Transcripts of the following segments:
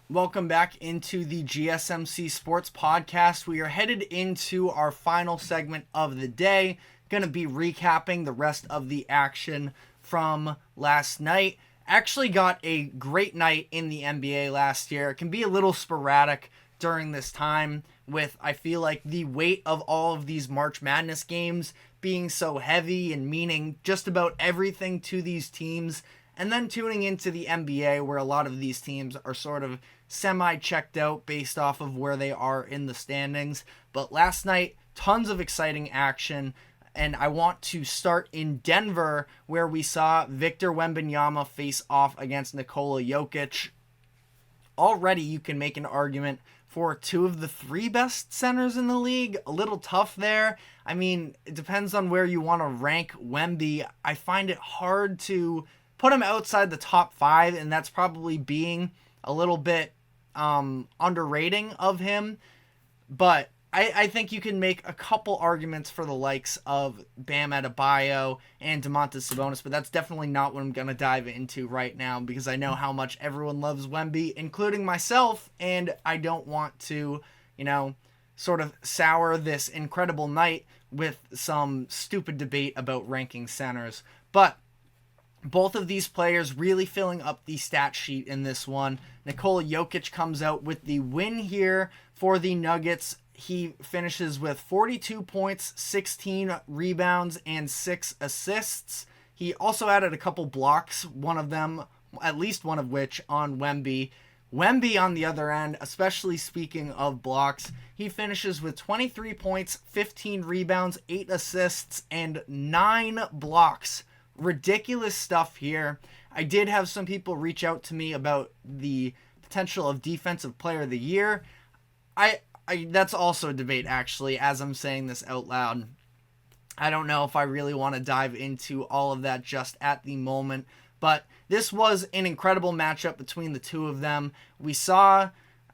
Welcome back into the GSMC Sports Podcast. We are headed into our final segment of the day. Going to be recapping the rest of the action from last night. Actually got a great night in the NBA last year. It can be a little sporadic during this time with, I feel like, the weight of all of these March Madness games being so heavy and meaning just about everything to these teams. And then tuning into the NBA where a lot of these teams are sort of semi-checked out based off of where they are in the standings. But last night, tons of exciting action. And I want to start in Denver where we saw Victor Wembanyama face off against Nikola Jokic. Already you can make an argument for two of the three best centers in the league. A little tough there. I mean, it depends on where you want to rank Wemby. I find it hard to put him outside the top five, and that's probably being a little bit underrating of him. But I think you can make a couple arguments for the likes of Bam Adebayo and Domantas Sabonis, but that's definitely not what I'm going to dive into right now because I know how much everyone loves Wemby, including myself, and I don't want to, sort of sour this incredible night with some stupid debate about ranking centers. But both of these players really filling up the stat sheet in this one. Nikola Jokic comes out with the win here for the Nuggets. He finishes with 42 points, 16 rebounds, and 6 assists. He also added a couple blocks, one of them, at least one of which, on Wemby. Wemby, on the other end, especially speaking of blocks, he finishes with 23 points, 15 rebounds, 8 assists, and 9 blocks. Ridiculous stuff here. I did have some people reach out to me about the potential of Defensive Player of the Year. That's also a debate, actually, as I'm saying this out loud. I don't know if I really want to dive into all of that just at the moment, but this was an incredible matchup between the two of them. We saw,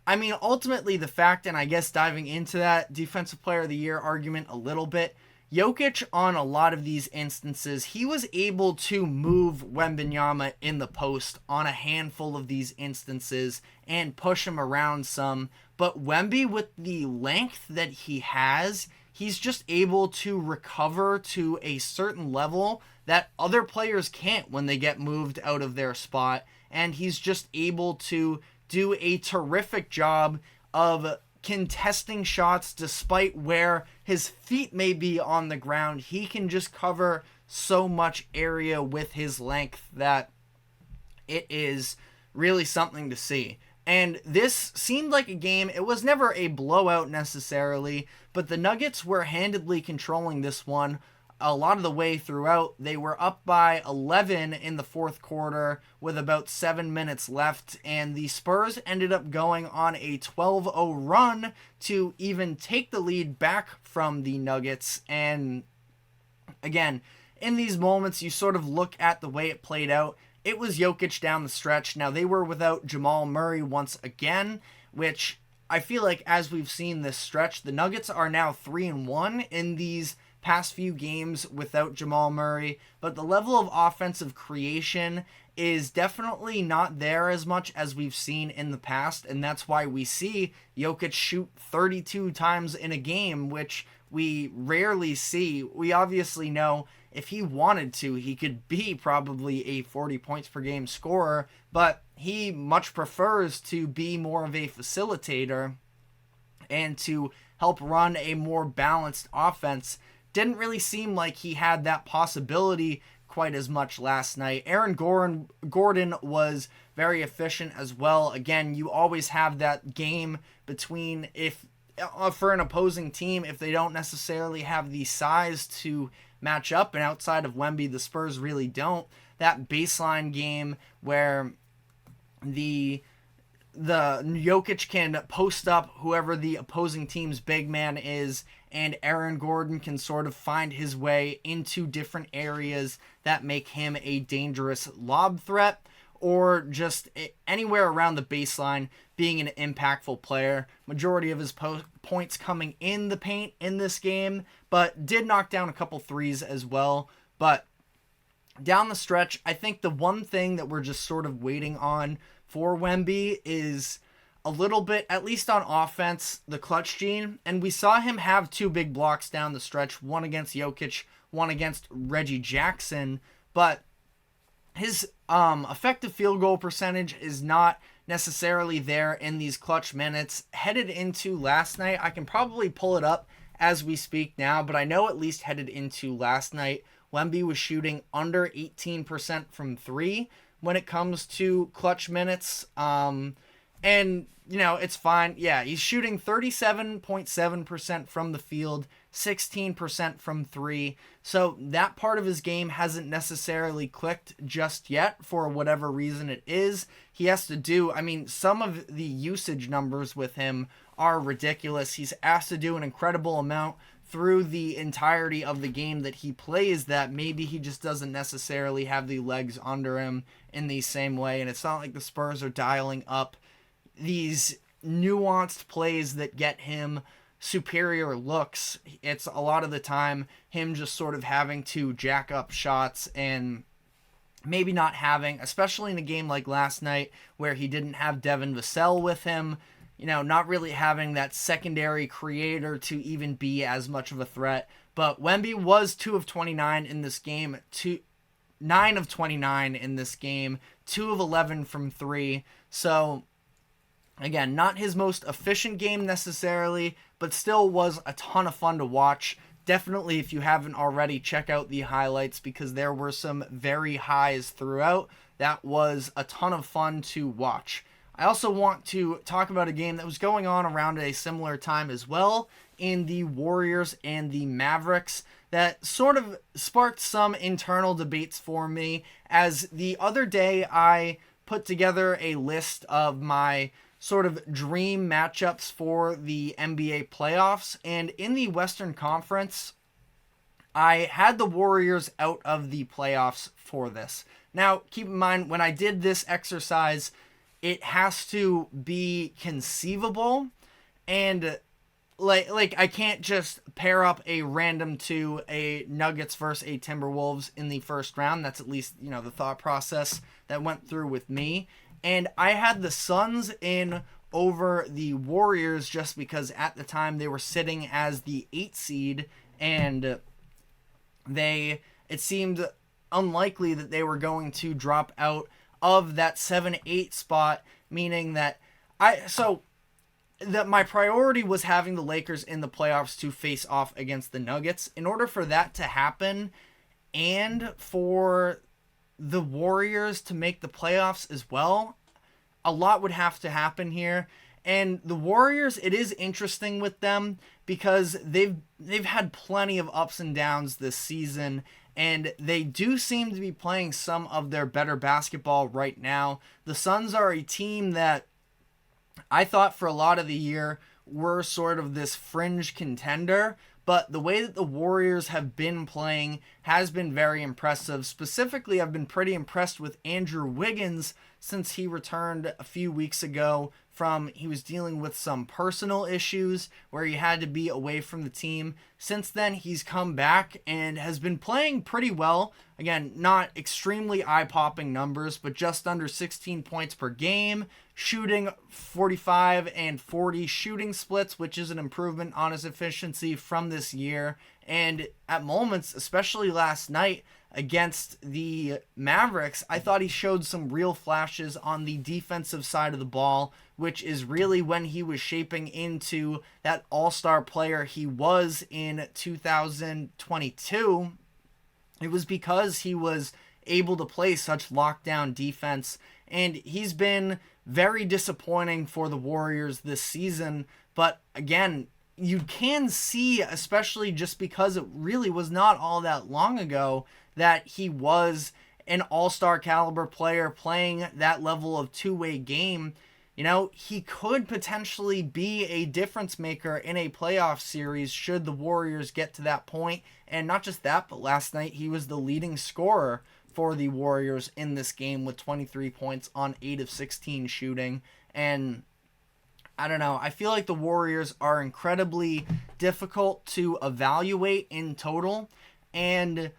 ultimately the fact, and I guess diving into that Defensive Player of the Year argument a little bit, Jokic, on a lot of these instances, he was able to move Wembanyama in the post on a handful of these instances and push him around some. But Wemby, with the length that he has, he's just able to recover to a certain level that other players can't when they get moved out of their spot. And he's just able to do a terrific job of contesting shots despite where his feet may be on the ground. He can just cover so much area with his length that it is really something to see. And this seemed like a game, it was never a blowout necessarily, but the Nuggets were handedly controlling this one a lot of the way throughout. They were up by 11 in the fourth quarter with about 7 minutes left, and the Spurs ended up going on a 12-0 run to even take the lead back from the Nuggets. And again, in these moments, you sort of look at the way it played out. It was Jokic down the stretch. Now, they were without Jamal Murray once again, which I feel like as we've seen this stretch, the Nuggets are now 3-1 in these past few games without Jamal Murray, but the level of offensive creation is definitely not there as much as we've seen in the past, and that's why we see Jokic shoot 32 times in a game, which we rarely see. We obviously know if he wanted to, he could be probably a 40 points per game scorer, but he much prefers to be more of a facilitator and to help run a more balanced offense. Didn't really seem like he had that possibility quite as much last night. Aaron Gordon was very efficient as well. Again, you always have that game between for an opposing team, if they don't necessarily have the size to match up, and outside of Wemby, the Spurs really don't. That baseline game where the Jokic can post up whoever the opposing team's big man is, and Aaron Gordon can sort of find his way into different areas that make him a dangerous lob threat, or just anywhere around the baseline being an impactful player. Majority of his points coming in the paint in this game, but did knock down a couple threes as well. But down the stretch, I think the one thing that we're just sort of waiting on for Wemby is a little bit, at least on offense, the clutch gene. And we saw him have 2 big blocks down the stretch, one against Jokic, one against Reggie Jackson. But his effective field goal percentage is not necessarily there in these clutch minutes. Headed into last night, I can probably pull it up as we speak now, but I know at least headed into last night, Wemby was shooting under 18% from 3 when it comes to clutch minutes. And, it's fine. Yeah, he's shooting 37.7% from the field, 16% from 3. So that part of his game hasn't necessarily clicked just yet for whatever reason it is. He has to do, some of the usage numbers with him are ridiculous. He's asked to do an incredible amount through the entirety of the game that he plays that maybe he just doesn't necessarily have the legs under him in the same way. And it's not like the Spurs are dialing up these nuanced plays that get him superior looks. It's a lot of the time him just sort of having to jack up shots and maybe not having, especially in a game like last night where he didn't have Devin Vassell with him, not really having that secondary creator to even be as much of a threat. But Wemby was 2 of 29 in this game, 9 of 29 in this game, 2 of 11 from 3. So again, not his most efficient game necessarily, but still was a ton of fun to watch. Definitely, if you haven't already, check out the highlights because there were some very highs throughout. That was a ton of fun to watch. I also want to talk about a game that was going on around a similar time as well in the Warriors and the Mavericks that sort of sparked some internal debates for me, as the other day I put together a list of my sort of dream matchups for the NBA playoffs, and in the Western Conference, I had the Warriors out of the playoffs for this. Now, keep in mind, when I did this exercise, it has to be conceivable, and like I can't just pair up a random 2, a Nuggets versus a Timberwolves in the first round. That's at least, the thought process that went through with me. And I had the Suns in over the Warriors just because at the time they were sitting as the 8 seed, and it seemed unlikely that they were going to drop out of that 7-8 spot, meaning that my priority was having the Lakers in the playoffs to face off against the Nuggets. In order for that to happen and for the Warriors to make the playoffs as well, a lot would have to happen here. And the Warriors, it is interesting with them because they've had plenty of ups and downs this season, and they do seem to be playing some of their better basketball right now. The Suns are a team that I thought for a lot of the year were sort of this fringe contender, but the way that the Warriors have been playing has been very impressive. Specifically, I've been pretty impressed with Andrew Wiggins since he returned a few weeks ago he was dealing with some personal issues where he had to be away from the team. Since then, he's come back and has been playing pretty well. Again, not extremely eye-popping numbers, but just under 16 points per game, shooting 45 and 40 shooting splits, which is an improvement on his efficiency from this year. And at moments, especially last night against the Mavericks, I thought he showed some real flashes on the defensive side of the ball, which is really when he was shaping into that all-star player he was in 2022. It was because he was able to play such lockdown defense, and he's been very disappointing for the Warriors this season. But again, you can see, especially just because it really was not all that long ago, that he was an all-star caliber player playing that level of two-way game. He could potentially be a difference maker in a playoff series should the Warriors get to that point. And not just that, but last night he was the leading scorer for the Warriors in this game with 23 points on 8 of 16 shooting. And I don't know, I feel like the Warriors are incredibly difficult to evaluate in total. And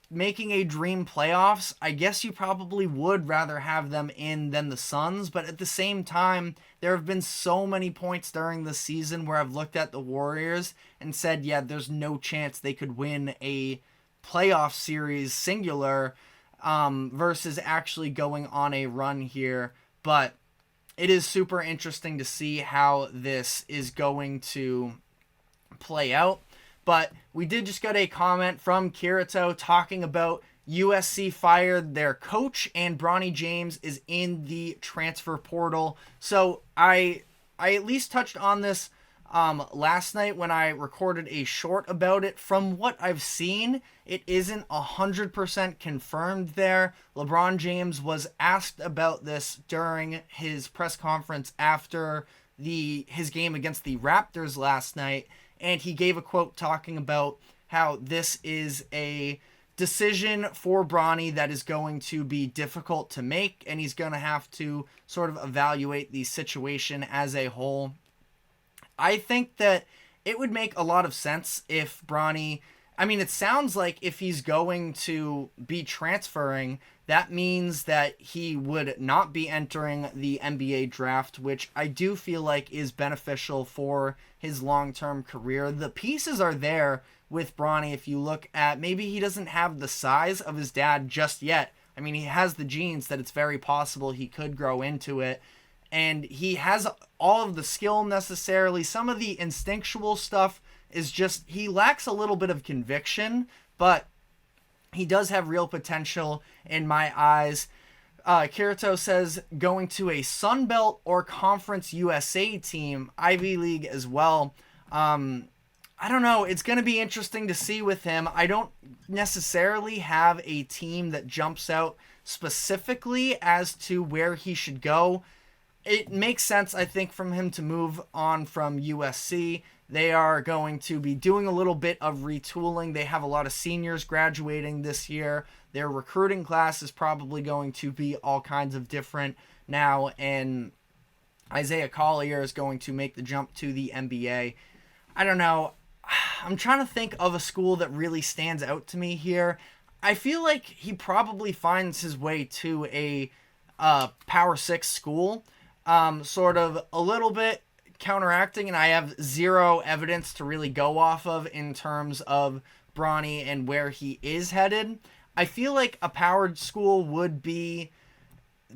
making a dream playoffs, I guess you probably would rather have them in than the Suns. But at the same time, there have been so many points during the season where I've looked at the Warriors and said, yeah, there's no chance they could win a playoff series singular versus actually going on a run here. But it is super interesting to see how this is going to play out. But we did just get a comment from Kirito talking about USC fired their coach and Bronny James is in the transfer portal. So I at least touched on this last night when I recorded a short about it. From what I've seen, it isn't 100% confirmed there. LeBron James was asked about this during his press conference after his game against the Raptors last night. And he gave a quote talking about how this is a decision for Bronny that is going to be difficult to make, and he's going to have to sort of evaluate the situation as a whole. I think that it would make a lot of sense if Bronny, it sounds like if he's going to be transferring, that means that he would not be entering the NBA draft, which I do feel like is beneficial for his long-term career. The pieces are there with Bronny. If you look at, maybe he doesn't have the size of his dad just yet. He has the genes that it's very possible he could grow into it. And he has all of the skill necessarily. Some of the instinctual stuff is just, he lacks a little bit of conviction, but he does have real potential in my eyes. Kirito says going to a Sun Belt or Conference USA team, Ivy League as well. I don't know. It's going to be interesting to see with him. I don't necessarily have a team that jumps out specifically as to where he should go. It makes sense, I think, from him to move on from USC. They are going to be doing a little bit of retooling. They have a lot of seniors graduating this year. Their recruiting class is probably going to be all kinds of different now, and Isaiah Collier is going to make the jump to the NBA. I don't know. I'm trying to think of a school that really stands out to me here. I feel like he probably finds his way to a Power 6 school, sort of a little bit counteracting, and I have zero evidence to really go off of in terms of Bronny and where he is headed. I feel like a powered school would be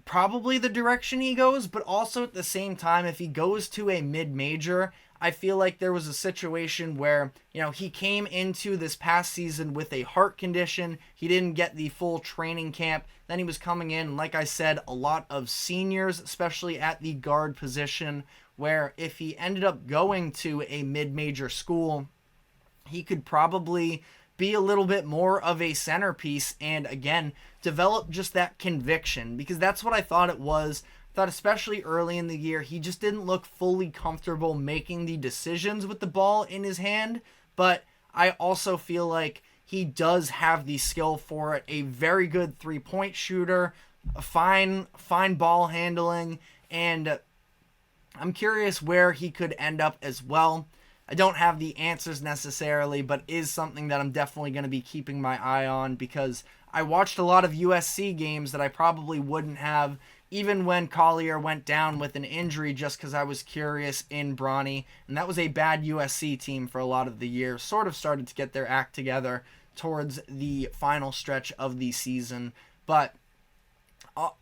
probably the direction he goes, but also at the same time, if he goes to a mid-major, I feel like there was a situation where, he came into this past season with a heart condition. He didn't get the full training camp. Then he was coming in, like I said, a lot of seniors, especially at the guard position, where if he ended up going to a mid-major school, he could probably be a little bit more of a centerpiece and, again, develop just that conviction, because that's what I thought it was. I thought especially early in the year, he just didn't look fully comfortable making the decisions with the ball in his hand, but I also feel like he does have the skill for it. A very good three-point shooter, a fine ball handling, and I'm curious where he could end up as well. I don't have the answers necessarily, but is something that I'm definitely going to be keeping my eye on, because I watched a lot of USC games that I probably wouldn't have even when Collier went down with an injury, just because I was curious in Bronny. And that was a bad USC team for a lot of the year. Sort of started to get their act together towards the final stretch of the season. But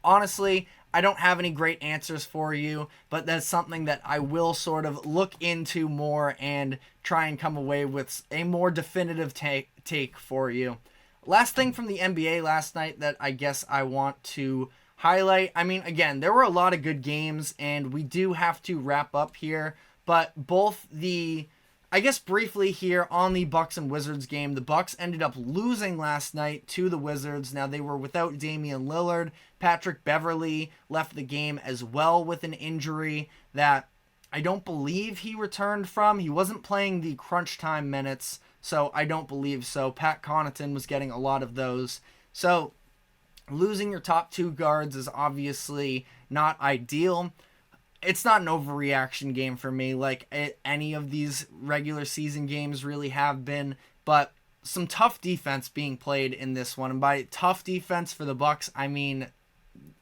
honestly, I don't have any great answers for you, but that's something that I will sort of look into more and try and come away with a more definitive take for you. Last thing from the NBA last night that I guess I want to highlight. Again, there were a lot of good games, and we do have to wrap up here, but I guess briefly here on the Bucks and Wizards game, the Bucks ended up losing last night to the Wizards. Now, they were without Damian Lillard. Patrick Beverley left the game as well with an injury that I don't believe he returned from. He wasn't playing the crunch time minutes, so I don't believe so. Pat Connaughton was getting a lot of those. So losing your top two guards is obviously not ideal. It's not an overreaction game for me like any of these regular season games really have been, but some tough defense being played in this one. And by tough defense for the Bucks, I mean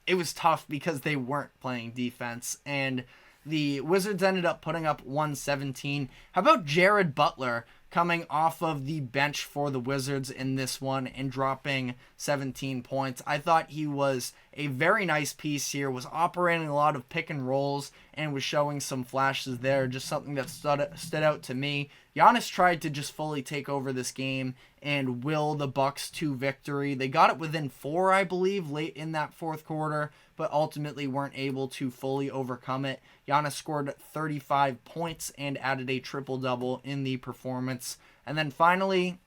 it was tough because they weren't playing defense. And the Wizards ended up putting up 117. How about Jared Butler coming off of the bench for the Wizards in this one and dropping 17 points? I thought he was a very nice piece here, was operating a lot of pick and rolls and was showing some flashes there, just something that stood out to me. Giannis tried to just fully take over this game and will the Bucks to victory. They got it within 4, I believe, late in that fourth quarter, but ultimately weren't able to fully overcome it. Giannis scored 35 points and added a triple-double in the performance. And then finally,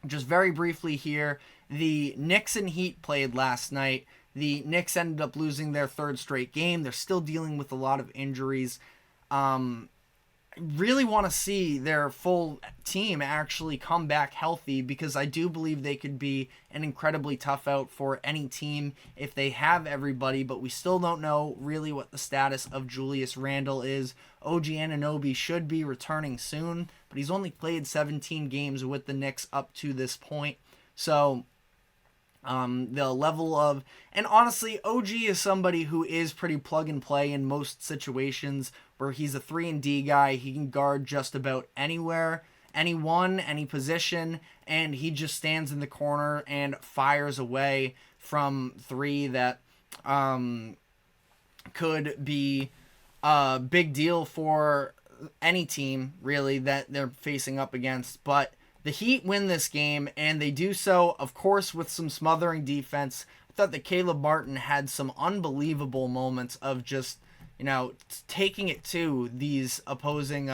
just very briefly here, the Knicks and Heat played last night. The Knicks ended up losing their third straight game. They're still dealing with a lot of injuries. Really want to see their full team actually come back healthy, because I do believe they could be an incredibly tough out for any team if they have everybody, but we still don't know really what the status of Julius Randle is. OG Anunoby should be returning soon, but he's only played 17 games with the Knicks up to this point. So the level of, and honestly, OG is somebody who is pretty plug and play in most situations, where he's a 3-and-D guy. He can guard just about anywhere, anyone, any position, and he just stands in the corner and fires away from 3 that could be a big deal for any team, really, that they're facing up against. But the Heat win this game, and they do so, of course, with some smothering defense. I thought that Caleb Martin had some unbelievable moments of just, taking it to these opposing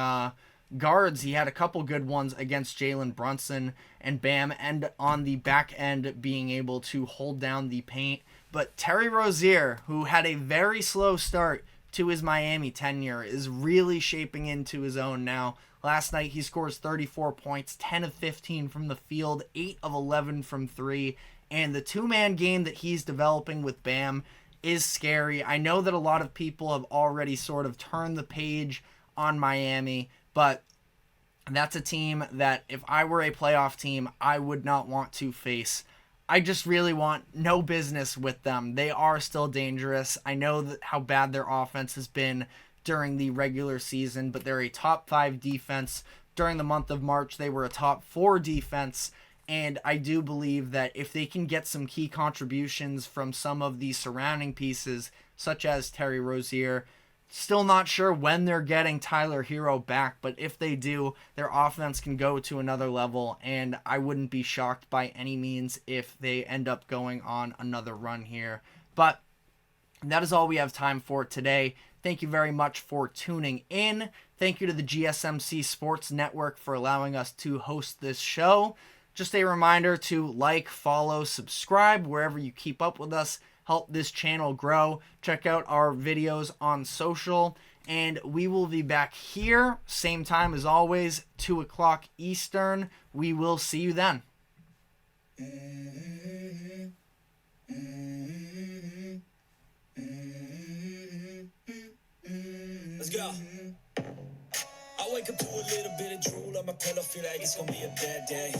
guards. He had a couple good ones against Jalen Brunson and Bam, and on the back end being able to hold down the paint. But Terry Rozier, who had a very slow start to his Miami tenure, is really shaping into his own now. Last night he scores 34 points, 10 of 15 from the field, 8 of 11 from 3, and the two-man game that he's developing with Bam is scary. I know that a lot of people have already sort of turned the page on Miami, but that's a team that if I were a playoff team, I would not want to face. I just really want no business with them. They are still dangerous. I know that how bad their offense has been during the regular season, but they're a top 5 defense. During the month of March, they were a top 4 defense, and I do believe that if they can get some key contributions from some of the surrounding pieces, such as Terry Rozier, still not sure when they're getting Tyler Hero back, but if they do, their offense can go to another level, and I wouldn't be shocked by any means if they end up going on another run here. But that is all we have time for today. Thank you very much for tuning in. Thank you to the GSMC Sports Network for allowing us to host this show. Just a reminder to like, follow, subscribe wherever you keep up with us. Help this channel grow. Check out our videos on social. And we will be back here, same time as always, 2 o'clock Eastern. We will see you then. Let's go. I wake up to a little bit of drool on my pillow, feel like it's gonna be a bad day.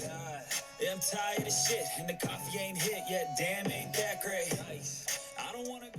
Yeah, I'm tired of shit, and the coffee ain't hit yet. Damn, ain't that great. I don't wanna